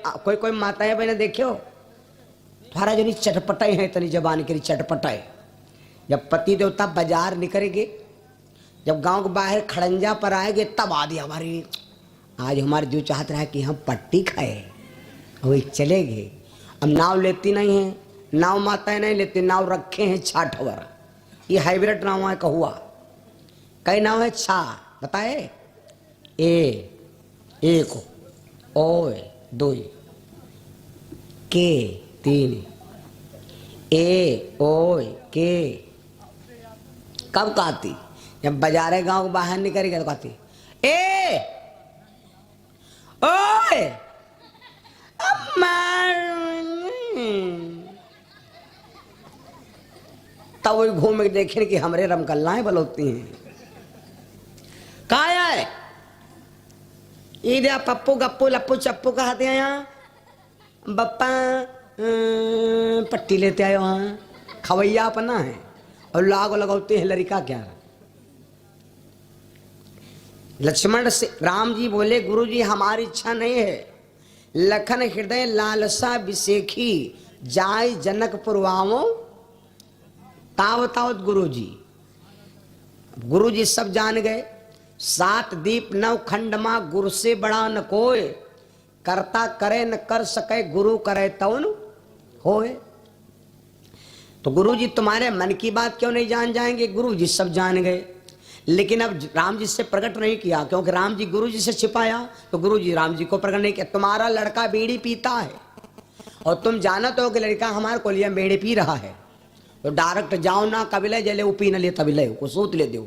कोई कोई माताएं बहने देखियो थारा जनी चटपटाई है तनी जबान के चटपटाई। जब पति देवता बाजार निकलेंगे, जब गांव के बाहर खड़ंजा पर आएंगे तब आदि हमारी आज हमारे जो चाहत रहा है कि हम पट्टी खाए वही चले गए। अब नाव लेती नहीं है, नाव माताएं नहीं लेती, नाव रखे हैं छाठवर। ये हाइब्रिड नाव है कहुआ। कई नाव है छा बताए ए एक ओ दो के तीन ए ओ के। कब कहती जब बाजारे गांव बाहर निकलेगा तो कहती ए ओए तब वही घूम के देखे कि हमरे रमकल्लाएं बलोती हैं। कहा है ईदिया पप्पू गप्पू लप्पू चप्पू कहते हैं यहाँ बप्पा पट्टी लेते आए वहाँ खवैया अपना है और लाग लगाते हैं लड़का क्या। लक्ष्मण से राम जी बोले गुरु जी हमारी इच्छा नहीं है। लखन हृदय लालसा विशेखी जाय जनकपुर वावो तावतावत गुरु जी सब जान गए। 7 दीप 9 खंड मा गुरु से बड़ा न कोय, करता करे न कर सके गुरु करे तवन होए। तो गुरु जी तुम्हारे मन की बात क्यों नहीं जान जाएंगे? गुरु जी सब जान गए, लेकिन अब राम जी से प्रकट नहीं किया क्योंकि राम जी गुरु जी से छिपाया। तो गुरु जी राम जी को प्रकट नहीं किया। तुम्हारा लड़का बीड़ी पीता है और तुम जानते हो कि लड़का हमारे कोलिया में बीड़ी पी रहा है, तो डायरेक्ट जाओ ना कबिले जले वो पी न ले तबिले को सूत ले दो।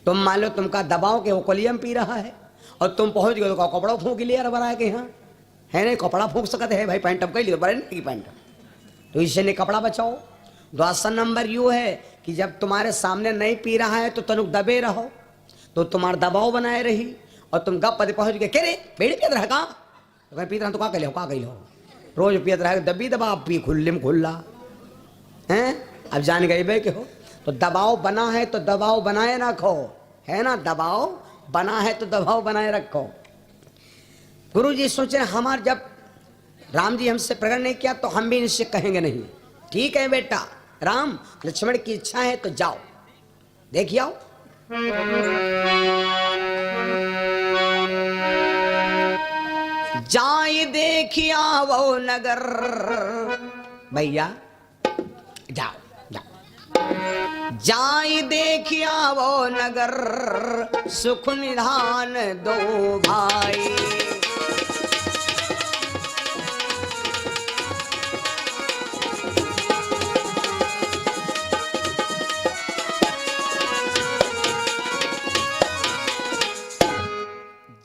तुम मान लो तुमका दबाओ कि वो कोलिया में पी रहा है और तुम पहुंच गए तो कपड़ा फूंक लिया बना के यहाँ है नहीं कपड़ा फूंक सकते है भाई पैंट अब कह लियो बड़े नहीं पैंट। तो इससे नहीं कपड़ा बचाओ। दूसरा नंबर यू है कि जब तुम्हारे सामने नहीं पी रहा है तो तनुक दबे रहो तो तुम्हारा दबाव बनाए रही और तुम गप पद पहुंच गए कह रे बेड़ी पियत रहा का तो पीत रहा तो का कह लो रोज पियत रहा दबी दबा पी खुल्ले में खुल्ला हैं। अब जान गए बे के हो तो दबाव बना है तो दबाव बनाए रखो है ना। दबाव बना है तो दबाव बनाए रखो। गुरु जी सोचे हमार जब राम जी हमसे प्रकट नहीं किया तो हम भी इनसे कहेंगे नहीं। ठीक है बेटा राम लक्ष्मण की इच्छा है तो जाओ देखिए आओ। जाए देखिया वो नगर भैया जाओ जाओ जाए देखिया वो नगर सुख निधान दो भाई।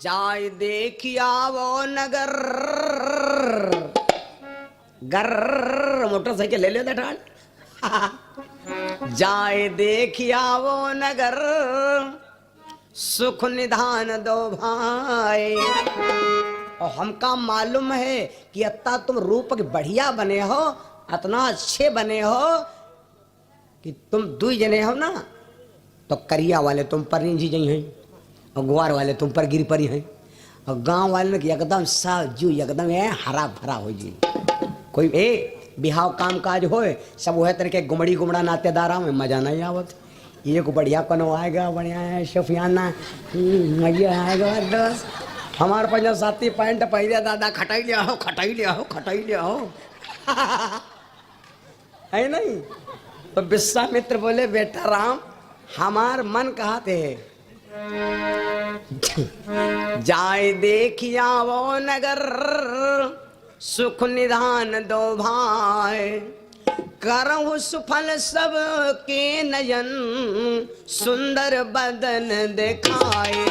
जाय देखिया वो नगर गर मोटरसाइकिल ले ले ठान जाय देखिया वो नगर सुख निधान दो भाई। और हमका मालूम है कि अत्ता तुम रूप के बढ़िया बने हो इतना अच्छे बने हो कि तुम 2 जने हो ना तो करिया वाले तुम पर जी जई हैं और ग्वार वाले तुम पर गिर पड़ी हैं और गांव वाले ने एकदम साजू एकदम हरा भरा हो जी। कोई बिहाव काम काज हो सब वह तरह के गुमड़ी गुमड़ा नातेदारा में मजा नहीं आवत। ये को बढ़िया कनो आएगा बढ़िया है शफियाना मजा आएगा दोस्त। हमारे पंजा साथी पैंट पहले दादा खटाई लिया हो खटाई लिया हो खटाई लिया हो है नहीं। तो विश्वामित्र बोले बेटा राम हमार मन कहा थे जाए देखिया वो नगर सुख निधान दो भाई। करहु सुफल सब के नयन सुंदर बदन दिखाए।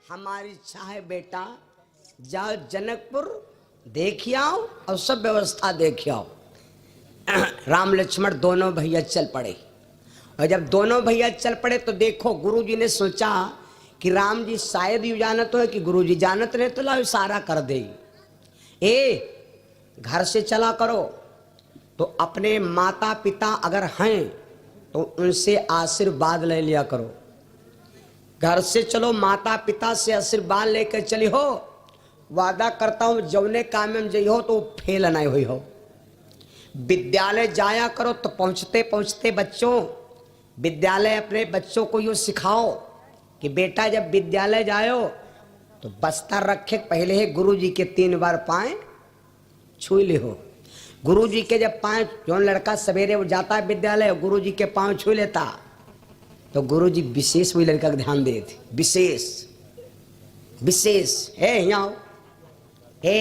हमारी इच्छा है बेटा जाओ जनकपुर देखिए आओ और सब व्यवस्था देखिए आओ। राम लक्ष्मण दोनों भैया चल पड़े और जब दोनों भैया चल पड़े तो देखो गुरुजी ने सोचा कि राम जी शायद यू जानत हो कि गुरु जी जानत रहे तो ला इशारा कर दे, ए घर से चला करो। तो अपने माता पिता अगर हैं तो उनसे आशीर्वाद ले लिया करो। घर से चलो, माता पिता से आशीर्वाद लेकर चली हो। वादा करता हूं जौने काम में जई हो तो फेल नहीं हुई हो। विद्यालय जाया करो तो पहुंचते पहुंचते बच्चों विद्यालय अपने बच्चों को यूँ सिखाओ कि बेटा जब विद्यालय जाओ तो बस्ता रखे पहले ही गुरु जी के 3 बार पाँव छू ले हो। गुरु जी के जब पाँव, जो लड़का सवेरे वो जाता है विद्यालय, गुरु जी के पाँव छू लेता तो गुरु जी विशेष वही लड़का का ध्यान देते। विशेष विशेष हे यहाँ हे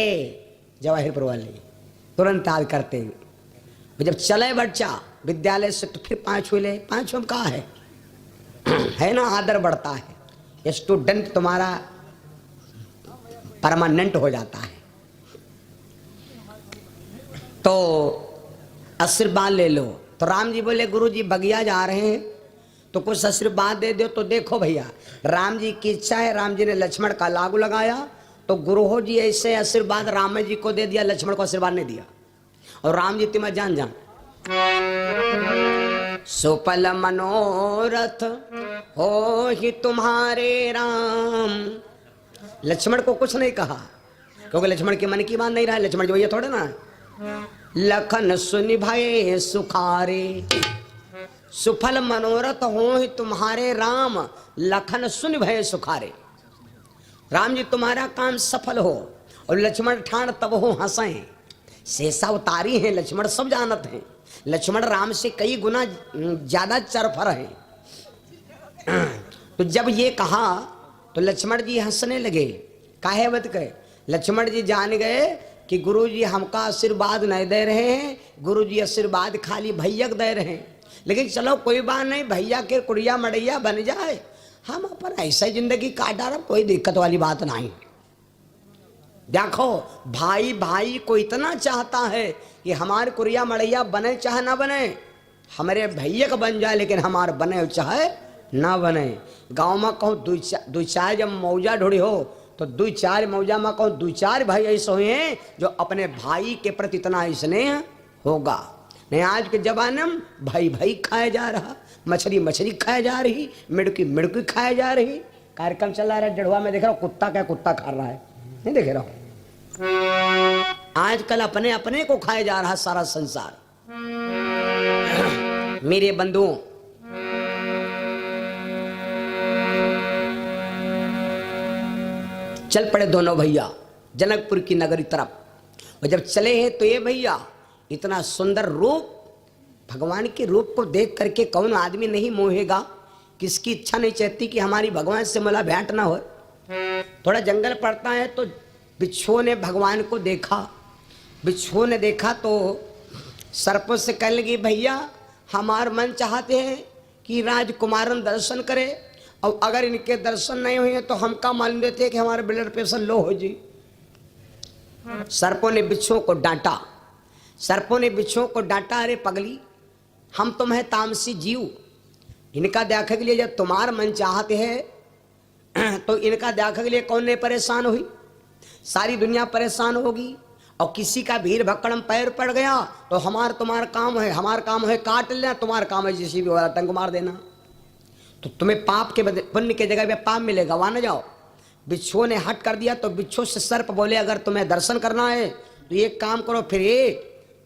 जवाहिरपुर वाले तुरंत याद करते हैं। जब चले बच्चा विद्यालय से तो फिर 5 छू ले। 5 छू कहाँ है ना, आदर बढ़ता है, स्टूडेंट तुम्हारा परमानेंट हो जाता है। तो आशीर्वाद ले लो। तो राम जी बोले गुरु जी बगिया जा रहे हैं तो कुछ आशीर्वाद दे दो। तो देखो भैया, राम जी की इच्छा है, राम जी ने लक्ष्मण का लागू लगाया तो गुरु जी ऐसे आशीर्वाद राम जी को दे दिया, लक्ष्मण को आशीर्वाद नहीं दिया। और राम जी तुम्हें जान जान सुफल मनोरथ हो ही तुम्हारे राम। लक्ष्मण को कुछ नहीं कहा क्योंकि लक्ष्मण के मन की बात नहीं रहा। लक्ष्मण जो ये थोड़े ना, लखन सुनि भय सुखारे, सुफल मनोरथ हो ही तुम्हारे राम, लखन सुनि भय सुखारे। राम जी तुम्हारा काम सफल हो। और लक्ष्मण ठाण तब हो हंसे, शेषा उतारी है, लक्ष्मण सब जानत हैं। लक्ष्मण राम से कई गुना ज्यादा चरफर है। तो जब ये कहा तो लक्ष्मण जी हंसने लगे। काहे बत कहे, लक्ष्मण जी जान गए कि गुरु जी हमका आशीर्वाद नहीं दे रहे हैं, गुरु जी आशीर्वाद खाली भैया दे रहे हैं। लेकिन चलो कोई बात नहीं, भैया के कुड़िया मड़ैया बन जाए, हम अपन ऐसा जिंदगी काटा रहे, कोई दिक्कत वाली बात नहीं। देखो भाई भाई को इतना चाहता है कि हमारे कुरिया मड़ैया बने चाहे ना बने, हमारे भैया का बन जाए, लेकिन हमारे बने चाहे ना बने। गांव में कहूँ दो चार जब मौजा ढोड़ी हो तो 2-4 मौजा में कहूँ 2-4 भाई ऐसे हुए हैं जो अपने भाई के प्रति इतना स्नेह होगा। नहीं आज के जमाने में भाई भाई खाया जा रहा, मछली मछली खाया जा रही, मिड़की मिड़की खाया जा रही। कार्यक्रम चला रहा है डढ़वा में, देख रहा हूँ कुत्ता क्या कुत्ता खा रहा है, नहीं देख रहा हूँ। आजकल अपने अपने को खाया जा रहा सारा संसार। मेरे बंधुओं, चल पड़े दोनों भैया जनकपुर की नगरी तरफ। और जब चले हैं तो ये भैया इतना सुंदर रूप, भगवान के रूप को देख करके कौन आदमी नहीं मोहेगा, किसकी इच्छा नहीं चाहती कि हमारी भगवान से मला भेंट ना हो। थोड़ा जंगल पड़ता है तो बिच्छू ने भगवान को देखा। बिच्छू ने देखा तो सर्पों से कहने लगी भैया हमार मन चाहते हैं कि राजकुमारन दर्शन करे, और अगर इनके दर्शन नहीं हुए तो हम का मान देते कि हमारे ब्लड प्रेशर लो हो जी। सर्पों ने बिच्छुओं को डांटा। सर्पों ने बिच्छुओं को डांटा, अरे पगली हम तुम्हें तामसी जीव, इनका देखने के लिए जब तुम्हार मन चाहते हैं तो इनका देखने के लिए कौन नहीं परेशान हुई, सारी दुनिया परेशान होगी। और किसी का भीड़ भक्कड़ में पैर पड़ गया तो तुम्हारा काम है, हमारा काम है काट लेना, तुम्हारा काम है जिसी भी वाला टंग मार देना। तो तुम्हें पाप के पुण्य के जगह पे पाप मिलेगा, वहां न जाओ। बिच्छुओं ने हट कर दिया तो बिच्छू से सर्प बोले अगर तुम्हें दर्शन करना है तो ये काम करो, फिर ये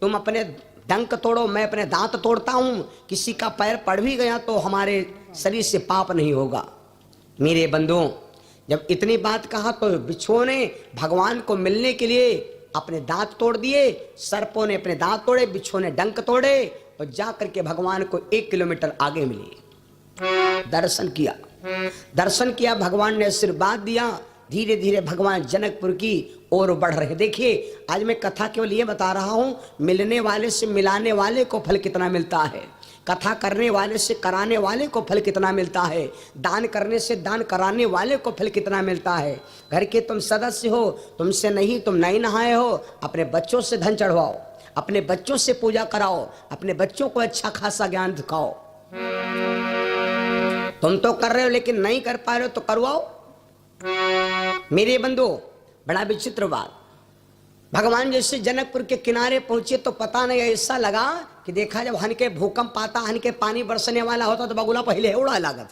तुम अपने डंक तोड़ो, मैं अपने दांत तोड़ता हूं, किसी का पैर पड़ भी गया तो हमारे शरीर से पाप नहीं होगा। मेरे बंधुओं, जब इतनी बात कहा तो बिच्छुओं ने भगवान को मिलने के लिए अपने दांत तोड़ दिए। सर्पों ने अपने दांत तोड़े, बिच्छुओं ने डंक तोड़े और जा करके भगवान को 1 किलोमीटर आगे मिले। दर्शन किया, दर्शन किया, भगवान ने आशीर्वाद दिया। धीरे धीरे भगवान जनकपुर की ओर बढ़ रहे। देखिए आज मैं कथा केवल ये बता रहा हूं, मिलने वाले से मिलाने वाले को फल कितना मिलता है, कथा करने वाले से कराने वाले को फल कितना मिलता है, दान करने से दान कराने वाले को फल कितना मिलता है। घर के तुम सदस्य हो, तुमसे नहीं, तुम नहीं नहाए हो, अपने बच्चों से धन चढ़वाओ, अपने बच्चों से पूजा कराओ, अपने बच्चों को अच्छा खासा ज्ञान दिखाओ। तुम तो कर रहे हो लेकिन नहीं कर पा रहे हो तो करवाओ। मेरे बंधु बड़ा विचित्र बात, भगवान जैसे जनकपुर के किनारे पहुंचे तो पता नहीं ऐसा लगा कि देखा जब हन के भूकंप आता, हन के पानी बरसने वाला होता तो बगुला पहले उड़ा लागत,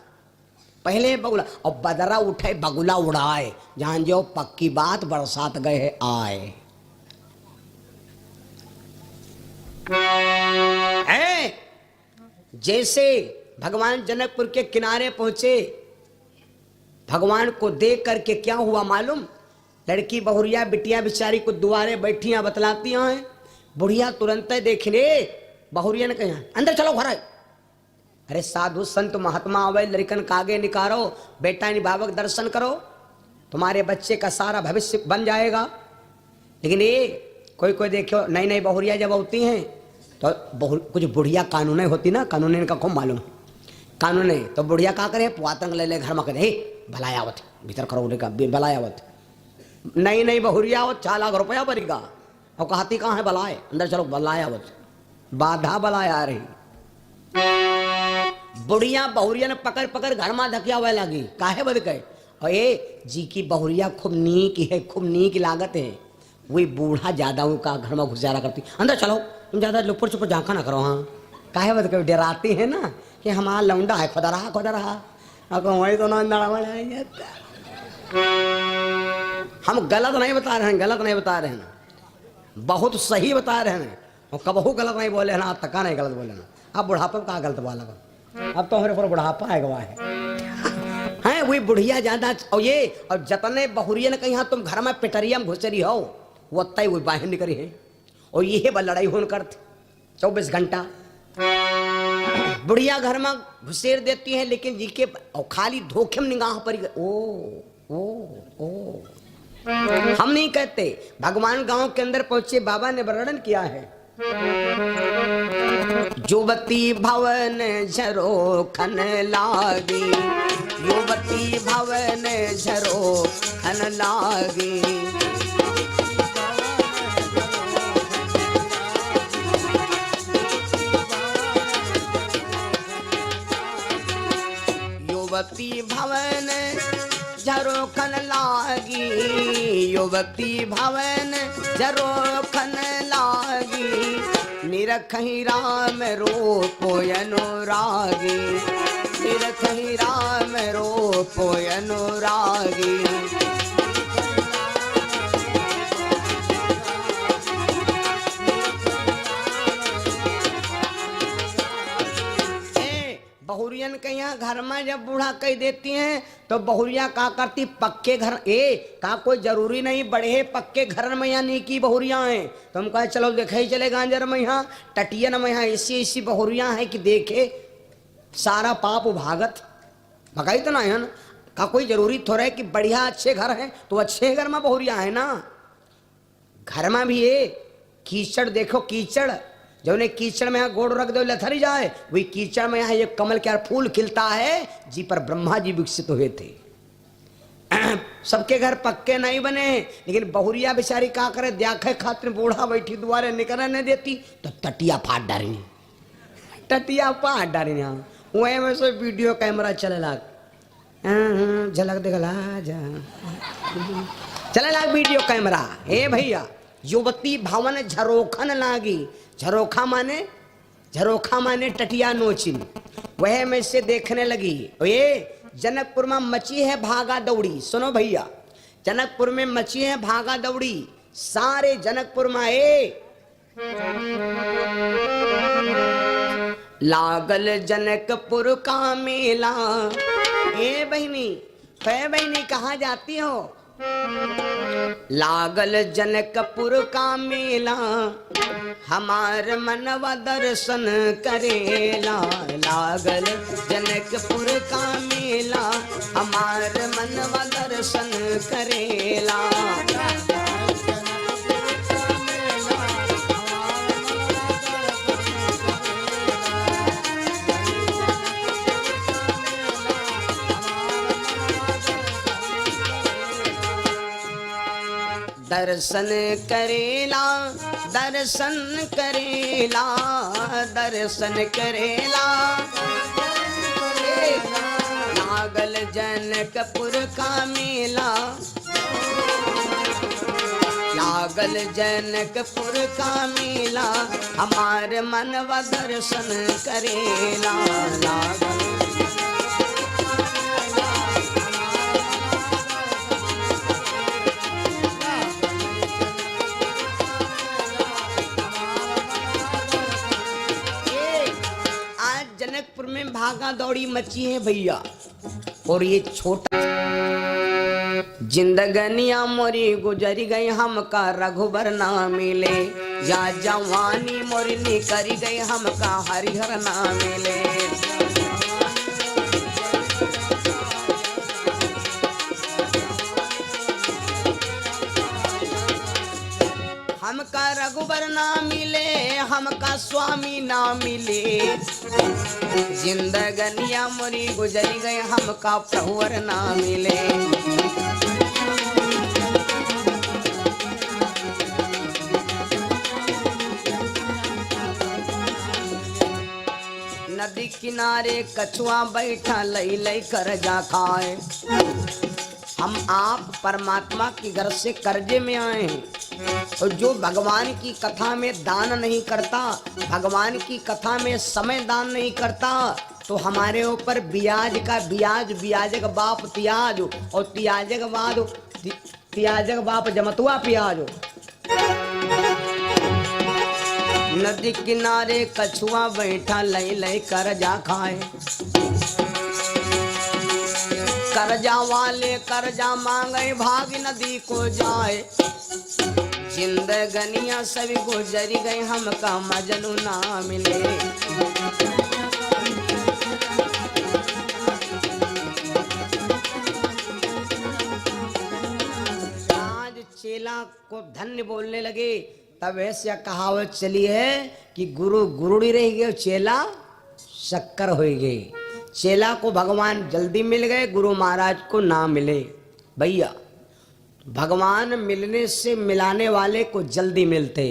पहले बगुला और बदरा उठे बगुला उड़ाए, जान जो पक्की बात बरसात गए आए। जैसे भगवान जनकपुर के किनारे पहुंचे, भगवान को देख करके क्या हुआ मालूम, लड़की बहुरिया बिटिया बिचारी को दुआरे बैठियां बतलाती हैं, बुढ़िया तुरंत देखने बहुरिया ने कहा अंदर चलो घर। अरे साधु संत महात्मा आवे, लड़कन का आगे निकारो, बेटा निभावक दर्शन करो, तुम्हारे बच्चे का सारा भविष्य बन जाएगा। लेकिन ये कोई कोई देखो नई नई बहुरिया जब होती हैं तो कुछ बुढ़िया कानून होती ना, कानून का खूब मालूम, कानून है तो बुढ़िया का करे पुआतंग ले ले घर में करे भलायावत भीतर करो का भलायावत, नई नई बहुरिया आवत 4 लाख रुपया भरेगा और कहती कहाँ है बलाए, अंदर चलो बलायावत, बाधा बलाया आ रही। बुढ़िया बहुरिया ने पकड़ पकड़ घर में धकिया हुआ लगी, काहे बद गए, और ये जी की बहुरिया खूब नीक है, खूब नीक लागत है, वही बूढ़ा ज्यादा का घर में घुसारा करती, अंदर चलो तुम ज्यादा लुपुर चुपुर झांका ना करो। हाँ काहे बद गए, डराती है ना कि हमारा लौंडा है, खुदा रहा वही तो ना हम गलत नहीं बता रहे हैं, गलत नहीं बता रहे हैं, बहुत सही बता रहे हैं, और कबहू गलत नहीं बोले ना, तका नहीं गलत बोले ना। अब बुढ़ापा का गलत बोला, अब तो हमारे पर बुढ़ापा है गवाह है वही बुढ़िया ज्यादा। और ये और जतने बहुरिया ने कही हाँ तुम घर में पिटरिया में घुसरी हो, वो तय वही बाहर निकली है, और ये लड़ाई होने करती 24 घंटा बुढ़िया घर में घुसेर देती है, लेकिन जी के खाली धोखे में निगाह पर ओ हम नहीं कहते। भगवान गांव के अंदर पहुंचे, बाबा ने वर्णन किया है, युवती भवन झरो खन लागी, युवती भवन झरो खन लागी, युवती भवन झरो खन लागी, युवती भवन झरो खन लागी, निरखहि राम रूप अनुरागी, निरखहि राम रूप अनुरागी। बहुरियन के यहाँ घर में जब बूढ़ा कह देती हैं तो बहुरिया का करती, पक्के घर का कोई जरूरी नहीं बढ़े पक्के घर में यहाँ नहीं की बहुरिया हैं, तो हम कहे चलो देखे ही चले गांजर में यहाँ टटियन में यहाँ ऐसी ऐसी बहुरिया हैं कि देखे सारा पाप भागत भगाई तो ना है ना, का कोई जरूरी थोड़ा है कि बढ़िया अच्छे घर हैं तो अच्छे घर में बहुरिया है ना। घर में भी ये कीचड़ देखो, कीचड़ जो ने कीचड़ में यहाँ गोड़ रख दो लथरी जाए, वही कीचड़ में यहाँ ये कमल के फूल खिलता है, जी पर ब्रह्मा जी विकसित हुए थे। सबके घर पक्के नहीं बने, लेकिन बहुरिया बेचारी का करे, देखे खातिर बूढ़ा बैठी दुआरे निकलने नहीं देती तो टटिया फाट डारी, टटिया फाट डारी। यहाँ वही में से वीडियो कैमरा चले लाग, झलक देखला जा चले लाग वीडियो कैमरा। हे भैया, युवती भवन झरोखन लागी, झरोखा माने टटिया नोचिन, वह में से देखने लगी। ये जनकपुर में मची है भागा दौड़ी, सुनो भैया, जनकपुर में मची है भागा दौड़ी, सारे जनकपुर में लागल जनकपुर का मेला। ए बहनी कहाँ जाती हो? लागल जनकपुर का मेला, हमार मनवा दर्शन करेला। लागल जनकपुर का मेला, हमार मनवा दर्शन करेला। दर्शन करेला, दर्शन करेला, दर्शन करेला। लागल जनकपुर का मेला, लागल जनकपुर का मेला, हमार मनवा दर्शन करेला। लागल जनकपुर में भागा दौड़ी मची है भैया। और ये छोटा जिंदगनिया मोरी गुजरी गई, हमका रघुबर ना मिले, या जवानी मोरी निकरी गई, हमका हरिहर ना मिले। हमका रघुबर ना मिले, हमका स्वामी ना मिले, जिंदगनिया मोरी गुजरी गए, हमका प्रभुवर ना मिले। नदी किनारे कछुआ बैठा लई लई कर जा खाए। हम आप परमात्मा की घर से कर्जे में आए हैं, और जो भगवान की कथा में दान नहीं करता, भगवान की कथा में समय दान नहीं करता, तो हमारे ऊपर ब्याज का ब्याज, ब्याज का बाप तियाज, और तियाज का बाद तियाज का बाप जमतुआ प्याज। नदी किनारे कछुआ बैठा लई लई कर जा खाए। कर्जा वाले कर्जा मांगे, भाग नदी को जाए, जिंदगनिया सभी गुजरी गए, हमका मजनू ना मिले। आज चेला को धन्य बोलने लगे, तब ऐसे कहावत चली है कि गुरु गुरुड़ी रह गए, चेला शक्कर हो गए। चेला को भगवान जल्दी मिल गए, गुरु महाराज को ना मिले। भैया भगवान मिलने से मिलाने वाले को जल्दी मिलते।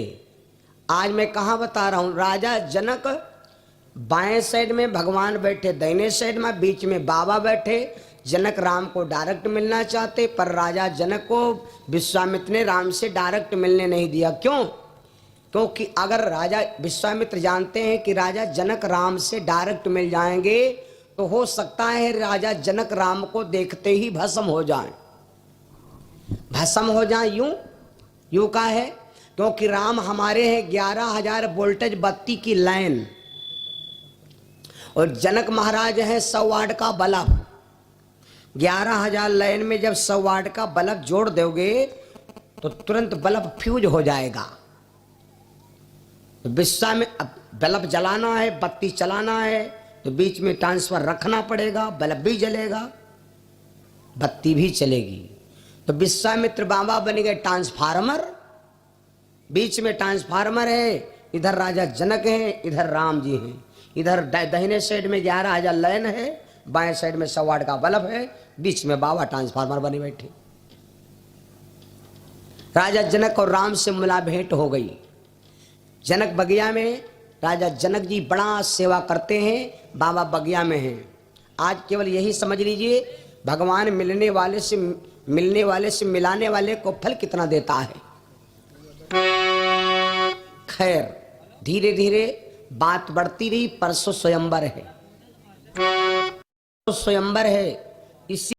आज मैं कहाँ बता रहा हूँ, राजा जनक बाएं साइड में भगवान बैठे, दाहिने साइड में, बीच में बाबा बैठे। जनक राम को डायरेक्ट मिलना चाहते, पर राजा जनक को विश्वामित्र ने राम से डायरेक्ट मिलने नहीं दिया। क्यों? क्योंकि अगर राजा विश्वामित्र जानते हैं कि राजा जनक राम से डायरेक्ट मिल जाएंगे, तो हो सकता है राजा जनक राम को देखते ही भस्म हो जाएं। भस्म हो जाए यूं का है, क्योंकि राम हमारे हैं 11,000 वोल्टेज बत्ती की लाइन, और जनक महाराज है 100 वाट का बल्ब। 11,000 लाइन में जब 100 वाट का बल्ब जोड़ दोगे तो तुरंत बल्ब फ्यूज हो जाएगा। में बल्ब जलाना है, बत्ती चलाना है, तो बीच में ट्रांसफर रखना पड़ेगा, बल्ब भी जलेगा, बत्ती भी चलेगी। तो विश्वामित्र बाबा बन गए ट्रांसफार्मर, बीच में ट्रांसफार्मर है, इधर राजा जनक हैं, इधर राम जी हैं। इधर दाहिने साइड में 11,000 लाइन है, बाएं साइड में 100 वाट का बल्ब है, बीच में बाबा ट्रांसफार्मर बने बैठे। राजा जनक और राम से मुला भेंट हो गई। जनक बगिया में राजा जनक जी बड़ा सेवा करते हैं, बाबा बगिया में हैं। आज केवल यही समझ लीजिए, भगवान मिलने वाले से मिलाने वाले को फल कितना देता है। खैर धीरे धीरे बात बढ़ती रही। परसों स्वयंवर है, स्वयंवर है, इसी